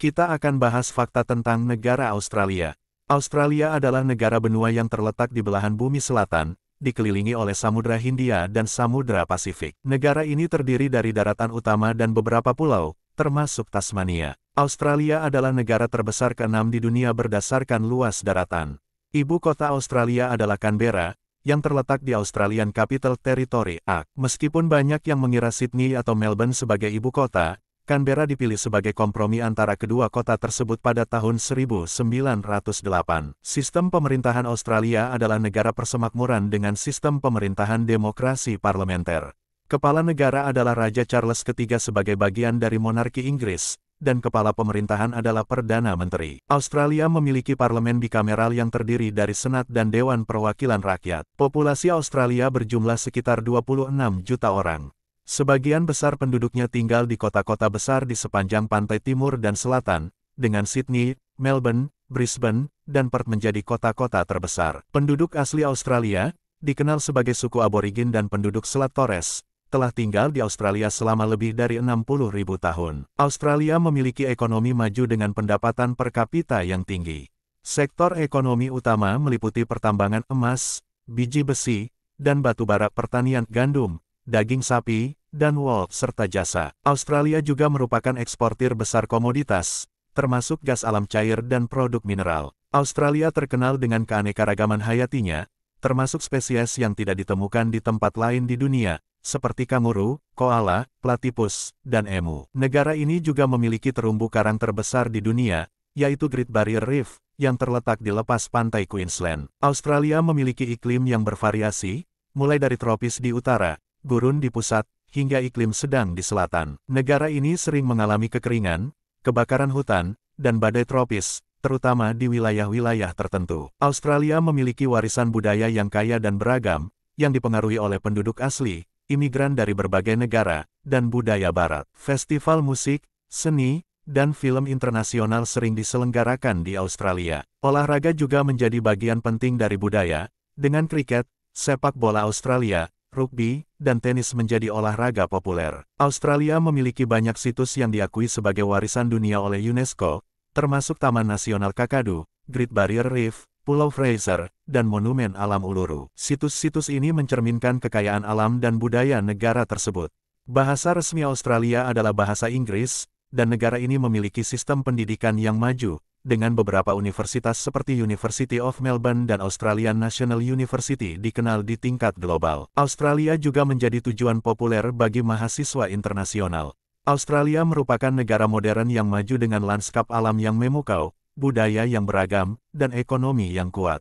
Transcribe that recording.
Kita akan bahas fakta tentang negara Australia. Australia adalah negara benua yang terletak di belahan bumi selatan, dikelilingi oleh Samudra Hindia dan Samudra Pasifik. Negara ini terdiri dari daratan utama dan beberapa pulau, termasuk Tasmania. Australia adalah negara terbesar ke-6 di dunia berdasarkan luas daratan. Ibu kota Australia adalah Canberra, yang terletak di Australian Capital Territory (ACT). Meskipun banyak yang mengira Sydney atau Melbourne sebagai ibu kota, Canberra dipilih sebagai kompromi antara kedua kota tersebut pada tahun 1908. Sistem pemerintahan Australia adalah negara persemakmuran dengan sistem pemerintahan demokrasi parlementer. Kepala negara adalah Raja Charles III sebagai bagian dari monarki Inggris, dan kepala pemerintahan adalah Perdana Menteri. Australia memiliki parlemen bikameral yang terdiri dari Senat dan Dewan Perwakilan Rakyat. Populasi Australia berjumlah sekitar 26 juta orang. Sebagian besar penduduknya tinggal di kota-kota besar di sepanjang pantai timur dan selatan, dengan Sydney, Melbourne, Brisbane, dan Perth menjadi kota-kota terbesar. Penduduk asli Australia, dikenal sebagai suku aborigin dan penduduk Selat Torres, telah tinggal di Australia selama lebih dari 60.000 tahun. Australia memiliki ekonomi maju dengan pendapatan per kapita yang tinggi. Sektor ekonomi utama meliputi pertambangan emas, biji besi, dan batu bara, pertanian gandum, daging sapi, dan wool, serta jasa. Australia juga merupakan eksportir besar komoditas, termasuk gas alam cair dan produk mineral. Australia terkenal dengan keanekaragaman hayatinya, termasuk spesies yang tidak ditemukan di tempat lain di dunia, seperti kanguru, koala, platypus, dan emu. Negara ini juga memiliki terumbu karang terbesar di dunia, yaitu Great Barrier Reef, yang terletak di lepas pantai Queensland. Australia memiliki iklim yang bervariasi, mulai dari tropis di utara, gurun di pusat, hingga iklim sedang di selatan. Negara ini sering mengalami kekeringan, kebakaran hutan, dan badai tropis, terutama di wilayah-wilayah tertentu. Australia memiliki warisan budaya yang kaya dan beragam, yang dipengaruhi oleh penduduk asli, imigran dari berbagai negara, dan budaya barat. Festival musik, seni, dan film internasional sering diselenggarakan di Australia. Olahraga juga menjadi bagian penting dari budaya, dengan kriket, sepak bola Australia, rugby, dan tenis menjadi olahraga populer. Australia memiliki banyak situs yang diakui sebagai warisan dunia oleh UNESCO, termasuk Taman Nasional Kakadu, Great Barrier Reef, Pulau Fraser, dan Monumen Alam Uluru. Situs-situs ini mencerminkan kekayaan alam dan budaya negara tersebut. Bahasa resmi Australia adalah bahasa Inggris, dan negara ini memiliki sistem pendidikan yang maju, dengan beberapa universitas seperti University of Melbourne dan Australian National University dikenal di tingkat global. Australia juga menjadi tujuan populer bagi mahasiswa internasional. Australia merupakan negara modern yang maju dengan lanskap alam yang memukau, budaya yang beragam, dan ekonomi yang kuat.